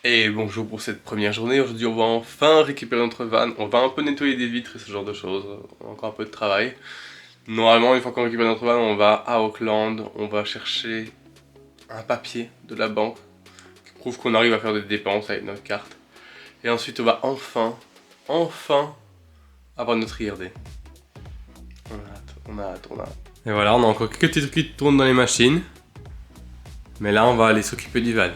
Et bonjour pour cette première journée. Aujourd'hui, on va enfin récupérer notre van. On va un peu nettoyer des vitres et ce genre de choses. On a encore un peu de travail. Normalement, une fois qu'on récupère notre van, on va à Auckland. On va chercher un papier de la banque qui prouve qu'on arrive à faire des dépenses avec notre carte. Et ensuite, on va enfin avoir notre IRD. On a hâte, on a hâte, on a hâte. Et voilà, on a encore quelques petits trucs qui tournent dans les machines. Mais là, on va aller s'occuper du van.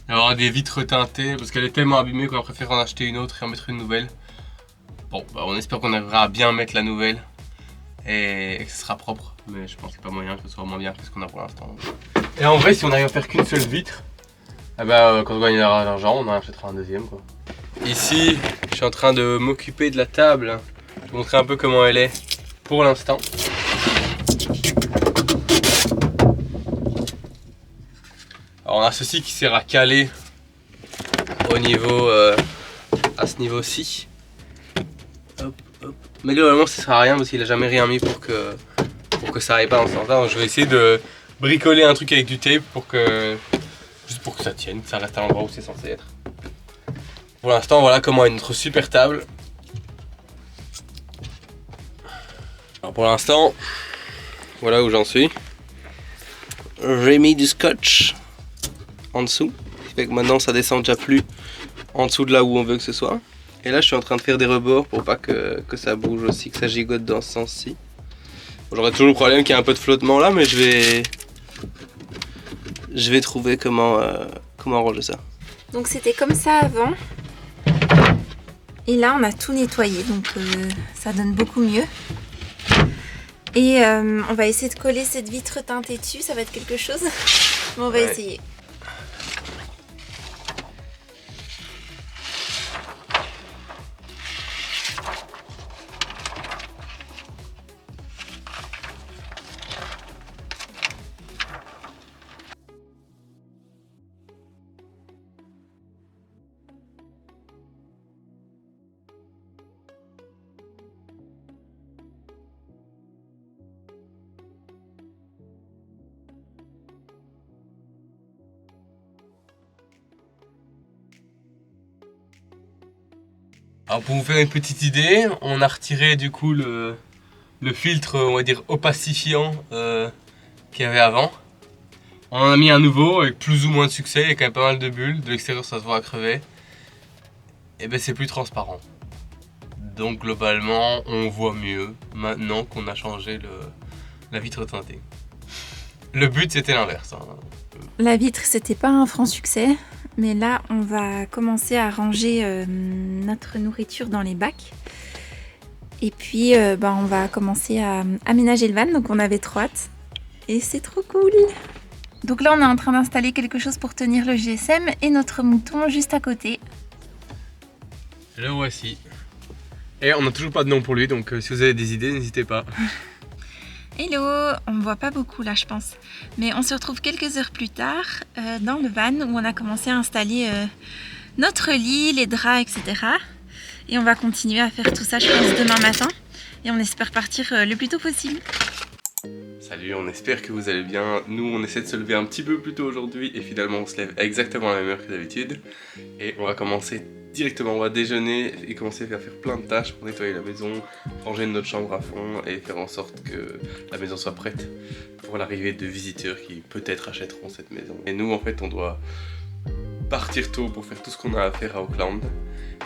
Alors des vitres teintées parce qu'elle est tellement abîmée qu'on a préféré en acheter une autre et en mettre une nouvelle. Bon, bah on espère qu'on arrivera à bien mettre la nouvelle et que ce sera propre. Mais je pense qu'il n'y a pas moyen que ce soit moins bien que ce qu'on a pour l'instant. Et en vrai, si on arrive à faire qu'une seule vitre, eh ben, quand on gagnera l'argent, on en achètera un deuxième quoi. Ici, je suis en train de m'occuper de la table. Je vais vous montrer un peu comment elle est pour l'instant. Alors on a ceci qui sert à caler au niveau, à ce niveau-ci. Hop, hop. Mais globalement ça sert à rien parce qu'il a jamais rien mis pour que ça aille pas dans ce sens-là. Donc je vais essayer de bricoler un truc avec du tape juste pour que ça tienne, que ça reste à l'endroit où c'est censé être. Pour l'instant voilà comment est notre super table. Alors pour l'instant, voilà où j'en suis. J'ai mis du scotch en dessous, ce qui fait que maintenant ça descend déjà plus en dessous de là où on veut que ce soit. Et là je suis en train de faire des rebords pour pas que ça bouge aussi, que ça gigote dans ce sens-ci. Bon, j'aurais toujours le problème qu'il y a un peu de flottement là, mais je vais trouver comment arranger ça. Donc c'était comme ça avant. Et là on a tout nettoyé, donc ça donne beaucoup mieux. Et on va essayer de coller cette vitre teintée dessus, ça va être quelque chose. Mais on va essayer. Alors pour vous faire une petite idée, on a retiré du coup le filtre, on va dire opacifiant qu'il y avait avant. On en a mis un nouveau avec plus ou moins de succès, il y a quand même pas mal de bulles, de l'extérieur ça se voit à crever. Et ben c'est plus transparent. Donc globalement on voit mieux maintenant qu'on a changé la vitre teintée. Le but c'était l'inverse. Hein. La vitre c'était pas un franc succès, mais là on va commencer à ranger notre nourriture dans les bacs. Et puis on va commencer à aménager le van, donc on avait trop hâte. Et c'est trop cool! Donc là on est en train d'installer quelque chose pour tenir le GSM et notre mouton juste à côté. Le voici. Et on n'a toujours pas de nom pour lui, donc si vous avez des idées, n'hésitez pas. Hello! On ne voit pas beaucoup là je pense. Mais on se retrouve quelques heures plus tard dans le van où on a commencé à installer notre lit, les draps, etc. Et on va continuer à faire tout ça je pense demain matin. Et on espère partir le plus tôt possible. Salut, on espère que vous allez bien. Nous, on essaie de se lever un petit peu plus tôt aujourd'hui et finalement on se lève exactement à la même heure que d'habitude. Et on va commencer directement, on va déjeuner et commencer à faire plein de tâches pour nettoyer la maison, ranger notre chambre à fond et faire en sorte que la maison soit prête pour l'arrivée de visiteurs qui peut-être achèteront cette maison. Et nous, en fait, on doit partir tôt pour faire tout ce qu'on a à faire à Auckland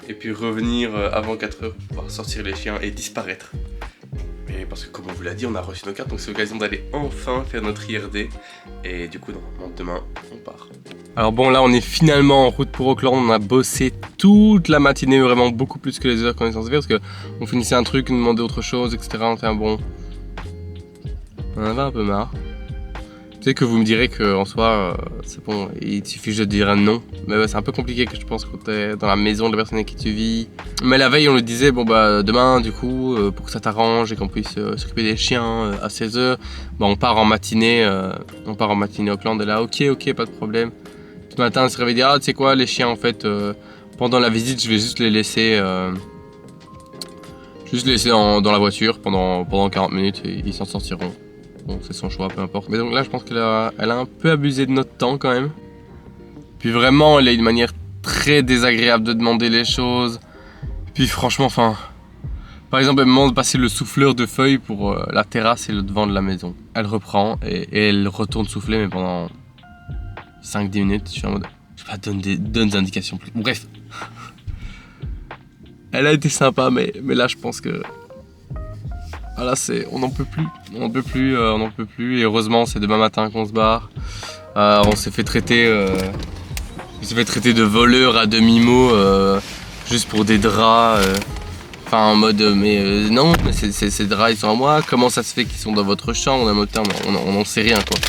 et puis revenir avant 4 heures pour pouvoir sortir les chiens et disparaître. Et parce que comme on vous l'a dit, on a reçu nos cartes, donc c'est l'occasion d'aller enfin faire notre IRD. Et du coup, normalement, demain, on part. Alors bon, là, on est finalement en route pour Auckland. On a bossé toute la matinée, vraiment beaucoup plus que les heures qu'on est censé faire. Parce qu'on finissait un truc, on demandait autre chose, etc. Enfin bon, on en avait un peu marre. Peut-être que vous me direz qu'en soi, c'est bon, il suffit juste de dire un non. Mais ouais, c'est un peu compliqué que je pense quand t'es dans la maison de la personne avec qui tu vis. Mais la veille, on lui disait, bon bah demain, du coup, pour que ça t'arrange et qu'on puisse s'occuper des chiens à 16h, bah on part en matinée au Auckland. Et là, ok, pas de problème. Ce matin, on s'est réveillé, ah tu sais quoi, les chiens en fait, pendant la visite, je vais juste les laisser... dans la voiture pendant 40 minutes et ils s'en sortiront. bon, c'est son choix, peu importe. Mais donc là, je pense qu'elle a un peu abusé de notre temps quand même. Puis vraiment, elle a une manière très désagréable de demander les choses. Puis franchement, enfin... Par exemple, elle me demande de passer le souffleur de feuilles pour la terrasse et le devant de la maison. Elle reprend et elle retourne souffler, mais pendant 5-10 minutes, je suis en mode... Je sais pas, donne des indications plus... Bref. Elle a été sympa, mais là, je pense que... Voilà, on n'en peut plus. On n'en peut plus. Et heureusement, c'est demain matin qu'on se barre. On s'est fait traiter... On s'est fait traiter de voleur à demi-mot, juste pour des draps... Enfin en mode non mais ces draps ils sont à moi, comment ça se fait qu'ils sont dans votre chambre, on n'en sait rien quoi.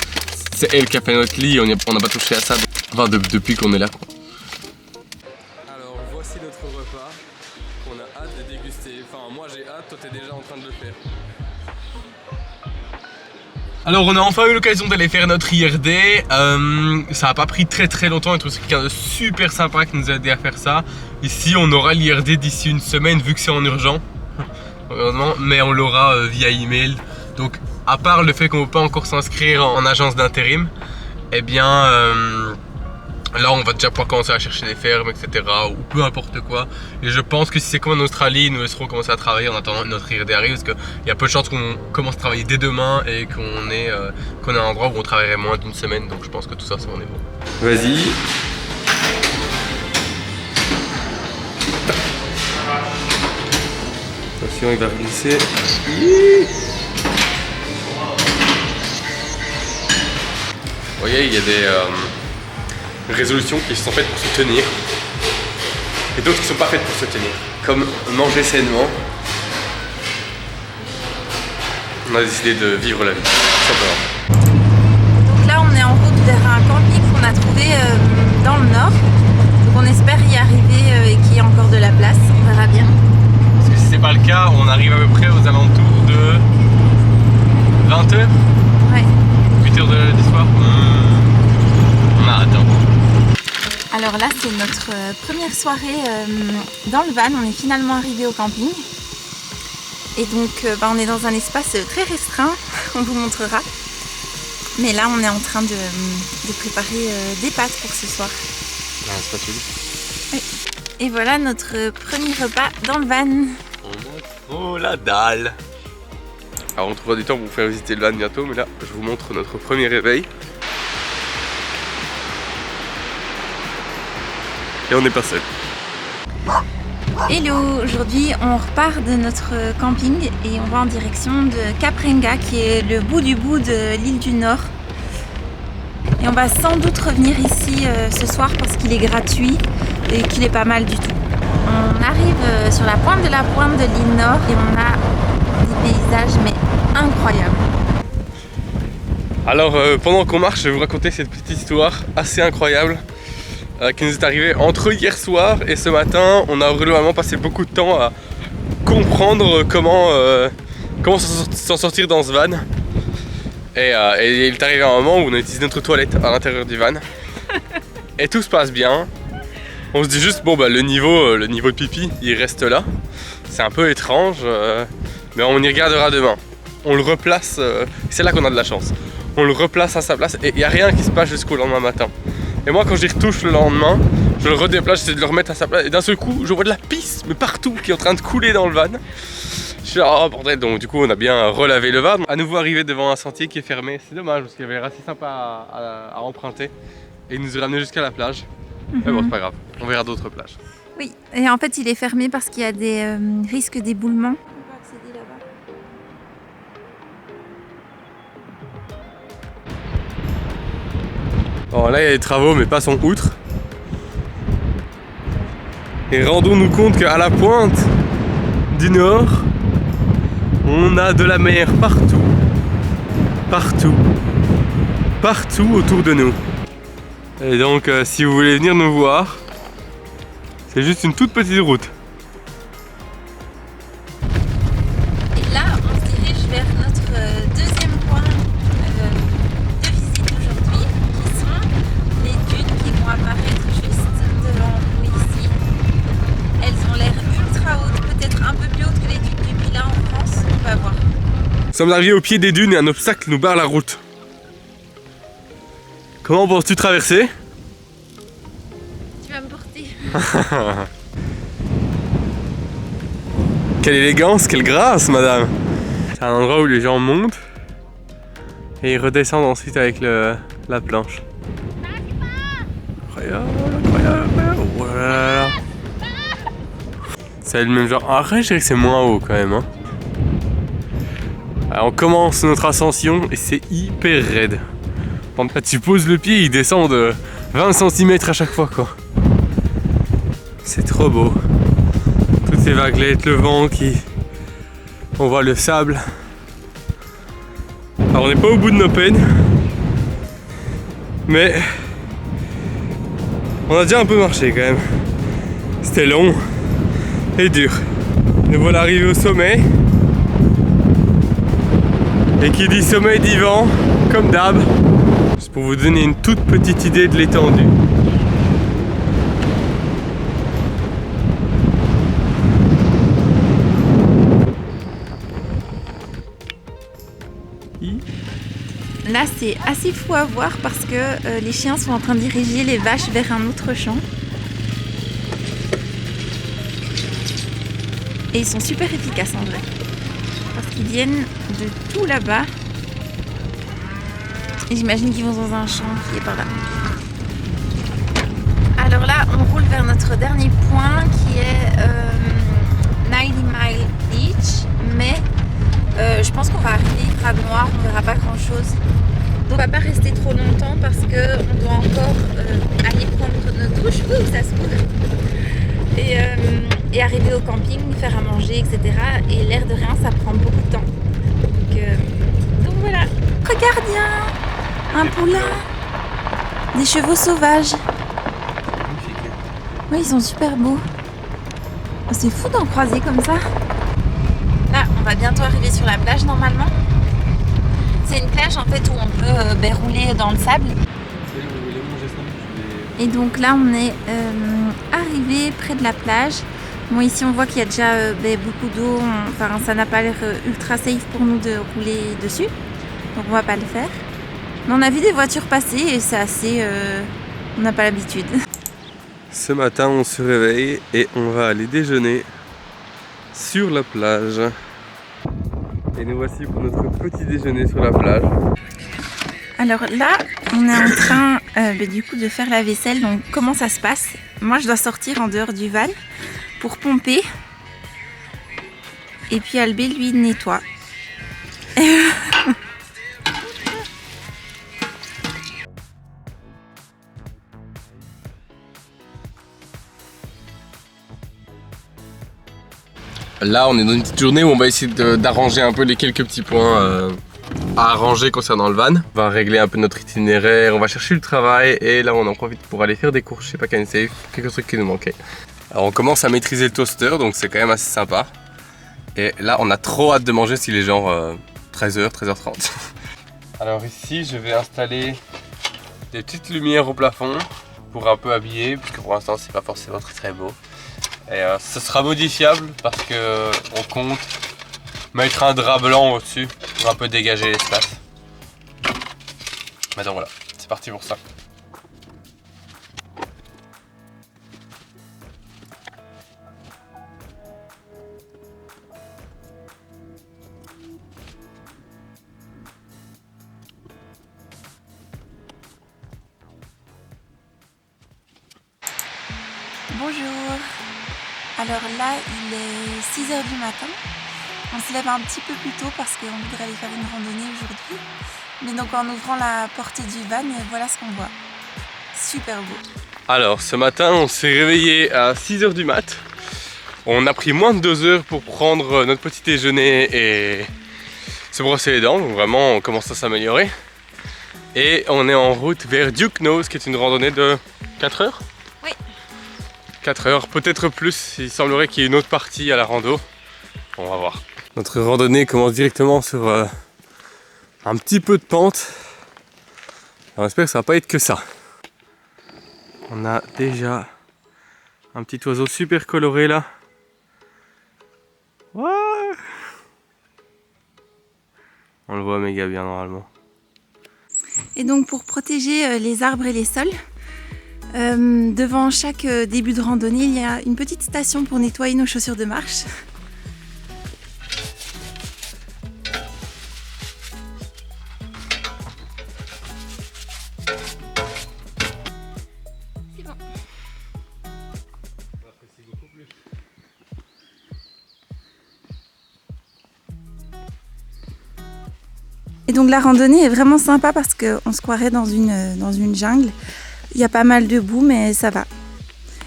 C'est elle qui a fait notre lit, on n'a pas touché à ça, enfin depuis qu'on est là quoi. Alors voici notre repas qu'on a hâte de déguster, enfin moi j'ai hâte, toi t'es déjà en train de le faire. Alors on a enfin eu l'occasion d'aller faire notre IRD, ça n'a pas pris très longtemps, et c'est quelqu'un de super sympa qui nous a aidé à faire ça. Ici on aura l'IRD d'ici une semaine vu que c'est en urgent, heureusement, mais on l'aura via email. Donc à part le fait qu'on ne peut pas encore s'inscrire en agence d'intérim, eh bien là on va déjà pouvoir commencer à chercher des fermes, etc. ou peu importe quoi. Et je pense que si c'est comme en Australie, nous laisserons commencer à travailler en attendant que notre IRD arrive, parce qu'il y a peu de chances qu'on commence à travailler dès demain et qu'on ait un endroit où on travaillerait moins d'une semaine. Donc je pense que tout ça, on est bon. Vas-y. Attention, il va glisser. Vous voyez, il y a des résolutions qui sont faites pour se tenir et d'autres qui ne sont pas faites pour se tenir, comme manger sainement. On a décidé de vivre la vie, tout simplement. Donc là on est en route vers un camping qu'on a trouvé dans le nord. Donc on espère y arriver et qu'il y ait encore de la place, on verra bien. Parce que si c'est pas le cas, on arrive à peu près aux alentours de 20h. Ouais. 8h du soir. On a hâte. Alors là c'est notre première soirée dans le van, on est finalement arrivé au camping. Et donc on est dans un espace très restreint, on vous montrera. Mais là on est en train de préparer des pâtes pour ce soir. Un spatule. Oui. Et voilà notre premier repas dans le van. Oh la dalle. Alors on trouvera du temps pour vous faire visiter le van bientôt, mais là je vous montre notre premier réveil. Et on n'est pas seul. Hello, aujourd'hui on repart de notre camping et on va en direction de Kaprenga qui est le bout du bout de l'île du Nord. Et on va sans doute revenir ici ce soir parce qu'il est gratuit et qu'il est pas mal du tout. On arrive sur la pointe de l'île Nord et on a des paysages mais incroyables. Alors pendant qu'on marche, je vais vous raconter cette petite histoire assez incroyable qui nous est arrivée entre hier soir et ce matin. On a vraiment passé beaucoup de temps à comprendre comment s'en sortir dans ce van. Et il est arrivé un moment où on a utilisé notre toilette à l'intérieur du van. Et tout se passe bien. On se dit juste, bon bah le niveau de pipi, il reste là. C'est un peu étrange, mais on y regardera demain. On le replace, c'est là qu'on a de la chance. On le replace à sa place et il n'y a rien qui se passe jusqu'au lendemain matin. Et moi quand j'y retouche le lendemain, je le redéplace, j'essaie de le remettre à sa place. Et d'un seul coup, je vois de la pisse, mais partout, qui est en train de couler dans le van. Je suis là, oh bordel, donc du coup on a bien relavé le van. À nouveau arrivé devant un sentier qui est fermé, c'est dommage parce qu'il y avait l'air assez sympa à emprunter. Et il nous a ramené jusqu'à la plage. Mais bon, c'est pas grave, on verra d'autres plages. Oui, et en fait il est fermé parce qu'il y a des risques d'éboulement. On peut accéder là-bas. Bon là il y a des travaux mais passons outre. Et rendons-nous compte qu'à la pointe du nord, on a de la mer partout. Partout autour de nous. Et donc si vous voulez venir nous voir, c'est juste une toute petite route. Et là, on se dirige vers notre deuxième point de visite aujourd'hui, qui sont les dunes qui vont apparaître juste devant nous ici. Elles ont l'air ultra hautes, peut-être un peu plus hautes que les dunes du Pilat en France, on va voir. sommes arrivés au pied des dunes et un obstacle nous barre la route. Comment penses-tu traverser? Tu vas me porter. Quelle élégance, quelle grâce, madame! C'est un endroit où les gens montent et ils redescendent ensuite avec la planche. Incroyable, incroyable, oh là là. C'est le même genre. Après, je dirais que c'est moins haut quand même. Hein. Alors, on commence notre ascension et c'est hyper raide. Quand tu poses le pied, il descend de 20 cm à chaque fois, quoi. C'est trop beau. Toutes ces vaguelettes, le vent qui... On voit le sable. Alors on n'est pas au bout de nos peines. Mais... On a déjà un peu marché quand même. C'était long et dur. Nous voilà arrivés au sommet. Et qui dit sommet dit vent, comme d'hab. Juste pour vous donner une toute petite idée de l'étendue. Là, c'est assez fou à voir parce que les chiens sont en train de diriger les vaches vers un autre champ. Et ils sont super efficaces en vrai. Parce qu'ils viennent de tout là-bas. Et j'imagine qu'ils vont dans un champ qui est par là. Alors là, on roule vers notre dernier point qui est 90 Mile Beach. Mais je pense qu'on va arriver, il fera noir, on verra pas grand chose. Donc on va pas rester trop longtemps parce que on doit encore aller prendre notre douche. Ouh, ça se coule. Et arriver au camping, faire à manger, etc. Et l'air de rien, ça prend beaucoup de temps. Donc voilà. Regarde, un poulain, des chevaux sauvages. Oui, ils sont super beaux. Oh, c'est fou d'en croiser comme ça. Là, on va bientôt arriver sur la plage normalement. C'est une plage en fait où on peut rouler dans le sable. Et donc là, on est arrivé près de la plage. Bon, ici, on voit qu'il y a déjà beaucoup d'eau. Enfin, ça n'a pas l'air ultra safe pour nous de rouler dessus. Donc, on va pas le faire. Mais on a vu des voitures passer et c'est assez... on n'a pas l'habitude. Ce matin, on se réveille et on va aller déjeuner sur la plage. Et nous voici pour notre petit déjeuner sur la plage. Alors là, on est en train du coup de faire la vaisselle. Donc comment ça se passe? Moi, je dois sortir en dehors du van pour pomper. Et puis Albé, lui, nettoie. Là, on est dans une petite journée où on va essayer d'arranger un peu les quelques petits points à arranger concernant le van. On va régler un peu notre itinéraire, on va chercher le travail et là, on en profite pour aller faire des courses chez Pack & Save, quelques trucs qui nous manquaient. Alors, on commence à maîtriser le toaster, donc c'est quand même assez sympa. Et là, on a trop hâte de manger s'il est genre 13h, 13h30. Alors ici, je vais installer des petites lumières au plafond pour un peu habiller, puisque pour l'instant, c'est pas forcément très beau. Et ce sera modifiable parce que on compte mettre un drap blanc au-dessus pour un peu dégager l'espace. Mais donc voilà, c'est parti pour ça. Bonjour. Alors là, il est 6h du matin. On se lève un petit peu plus tôt parce qu'on voudrait aller faire une randonnée aujourd'hui. Mais donc en ouvrant la porte du van, voilà ce qu'on voit. Super beau. Alors ce matin, on s'est réveillé à 6h du mat. On a pris moins de 2 heures pour prendre notre petit déjeuner et se brosser les dents. Donc vraiment, on commence à s'améliorer. Et on est en route vers Duke Nose, qui est une randonnée de 4 heures. 4 heures, peut-être plus, il semblerait qu'il y ait une autre partie à la rando. On va voir. Notre randonnée commence directement sur un petit peu de pente. On espère que ça va pas être que ça. On a déjà un petit oiseau super coloré là. Ouais. On le voit méga bien normalement. Et donc pour protéger les arbres et les sols, devant chaque début de randonnée, il y a une petite station pour nettoyer nos chaussures de marche. C'est bon. Et donc la randonnée est vraiment sympa parce qu'on se croirait dans une jungle. Il y a pas mal de boue, mais ça va.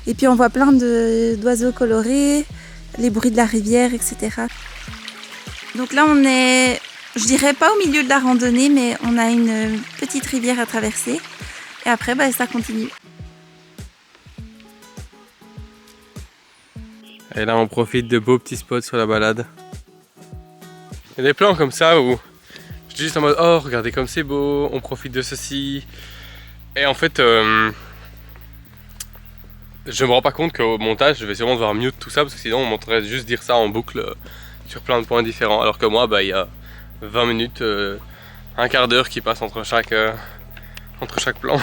Et puis on voit plein d'oiseaux colorés, les bruits de la rivière, etc. Donc là on est, je dirais pas au milieu de la randonnée, mais on a une petite rivière à traverser. Et après ça continue. Et là on profite de beaux petits spots sur la balade. Il y a des plans comme ça où je suis juste en mode oh regardez comme c'est beau, on profite de ceci. Et en fait je me rends pas compte qu'au montage je vais sûrement devoir mute tout ça parce que sinon on m'entendrait juste dire ça en boucle sur plein de points différents. Alors que moi il y a 20 minutes, un quart d'heure qui passe entre chaque plan.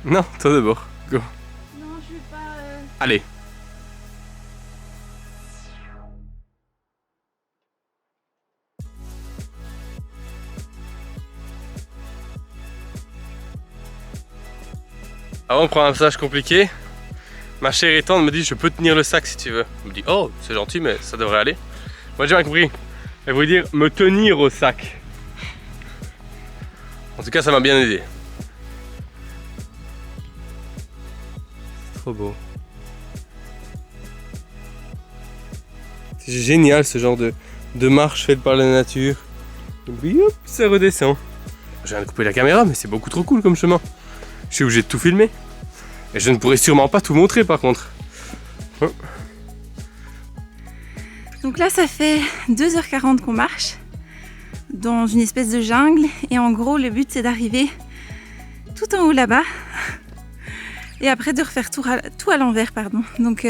Non, toi d'abord, go. Non, je vais pas. Allez. Avant de prendre un passage compliqué, ma chère étante me dit je peux tenir le sac si tu veux. Elle me dit oh c'est gentil mais ça devrait aller. Moi j'ai bien compris. Elle voulait dire me tenir au sac. En tout cas ça m'a bien aidé. Trop beau. C'est génial ce genre de marche faite par la nature. Et puis hop, ça redescend. Je viens de couper la caméra mais c'est beaucoup trop cool comme chemin. Je suis obligé de tout filmer. Et je ne pourrai sûrement pas tout montrer par contre. Oh. Donc là ça fait 2h40 qu'on marche dans une espèce de jungle. Et en gros le but c'est d'arriver tout en haut là-bas. Et après de refaire tout à l'envers, pardon. Donc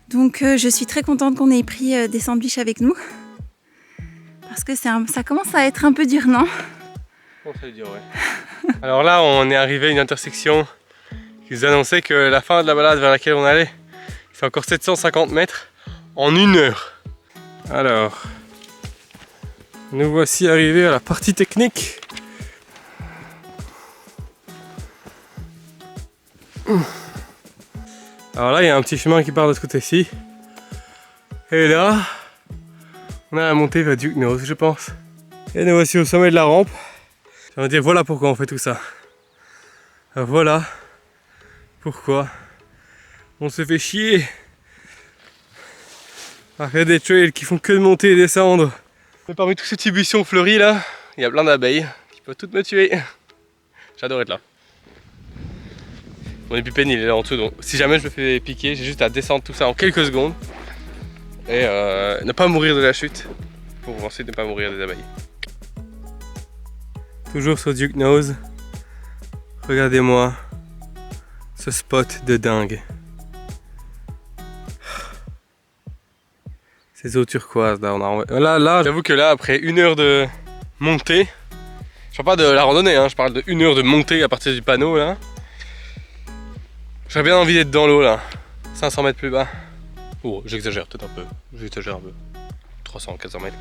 je suis très contente qu'on ait pris des sandwichs avec nous. Parce que ça commence à être un peu dur, non? Bon, ça veut dire, ouais. Alors là, on est arrivé à une intersection qui nous annonçait que la fin de la balade vers laquelle on allait, c'est encore 750 mètres en 1 heure. Alors, nous voici arrivés à la partie technique. Alors là il y a un petit chemin qui part de ce côté-ci. Et là on a la montée vers Duke Nose je pense. Et nous voici au sommet de la rampe. Ça veut dire voilà pourquoi on fait tout ça. Alors voilà pourquoi on se fait chier à faire des trails qui font que de monter et descendre. Mais parmi tous ces petits buissons fleuris là, il y a plein d'abeilles qui peuvent toutes me tuer. J'adore être là. Mon épipène il est là en dessous, donc si jamais je me fais piquer, j'ai juste à descendre tout ça en quelques secondes et ne pas mourir de la chute pour ensuite ne pas mourir des abeilles. Toujours sur Duke Nose, regardez-moi ce spot de dingue. Ces eaux turquoises là, là j'avoue que là après 1 heure de montée, je parle pas de la randonnée, hein, je parle de 1 heure de montée à partir du panneau là. J'aurais bien envie d'être dans l'eau là, 500 mètres plus bas. Oh, j'exagère peut-être un peu, 300, 400 mètres.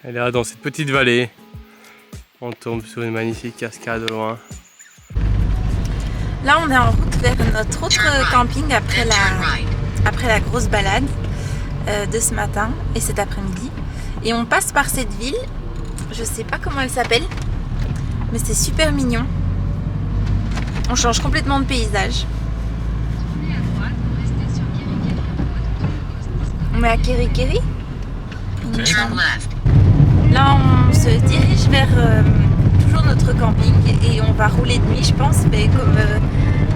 Et là, dans cette petite vallée, on tombe sur une magnifique cascade au loin. Là, on est en route vers notre autre camping après la grosse balade de ce matin et cet après-midi. Et on passe par cette ville, je sais pas comment elle s'appelle, mais c'est super mignon. On change complètement de paysage. On est à Kerikeri. Là, on se dirige vers toujours notre camping et on va rouler de nuit, je pense, mais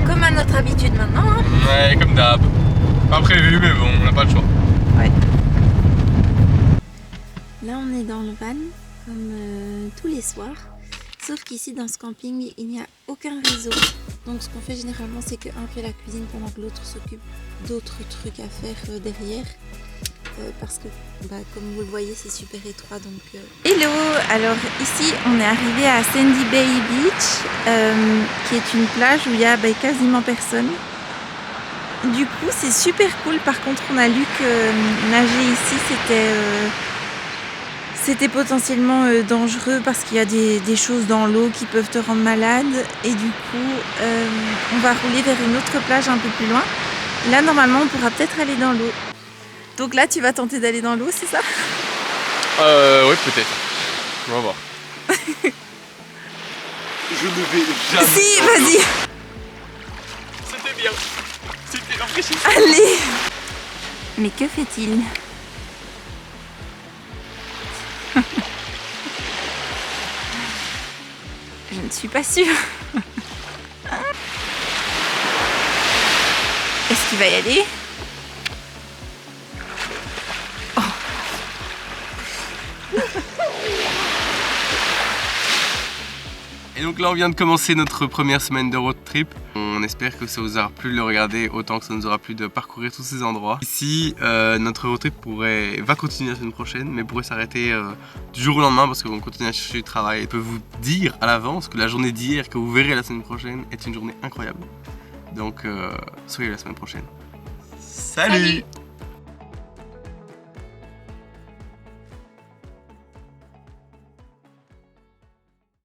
comme à notre habitude maintenant. Hein. Ouais, comme d'hab. Pas prévu, mais bon, on n'a pas le choix. Ouais. Là, on est dans le van, comme tous les soirs. Sauf qu'ici, dans ce camping, il n'y a aucun réseau. Donc, ce qu'on fait généralement, c'est qu'un fait la cuisine pendant que l'autre s'occupe d'autres trucs à faire derrière. Parce que, comme vous le voyez, c'est super étroit. Donc, Hello! Alors, ici, on est arrivé à Sandy Bay Beach, qui est une plage où il y a quasiment personne. Du coup, c'est super cool. Par contre, on a lu que nager ici, c'était potentiellement dangereux parce qu'il y a des choses dans l'eau qui peuvent te rendre malade. Et du coup, on va rouler vers une autre plage un peu plus loin. Là, normalement, on pourra peut-être aller dans l'eau. Donc là, tu vas tenter d'aller dans l'eau, c'est ça? Oui, peut-être. On va voir. Je ne vais jamais. Si, vas-y. C'était bien. C'était rafraîchissant. Allez. Mais que fait-il? Je ne suis pas sûre. Est-ce qu'il va y aller? Oh. Et donc là on vient de commencer notre première semaine de road trip. On espère que ça vous aura plu de le regarder autant que ça nous aura plu de parcourir tous ces endroits. Ici notre road trip va continuer la semaine prochaine mais pourrait s'arrêter du jour au lendemain parce qu'on continue à chercher du travail. Je peux vous dire à l'avance que la journée d'hier que vous verrez la semaine prochaine est une journée incroyable. Donc soyez la semaine prochaine. Salut.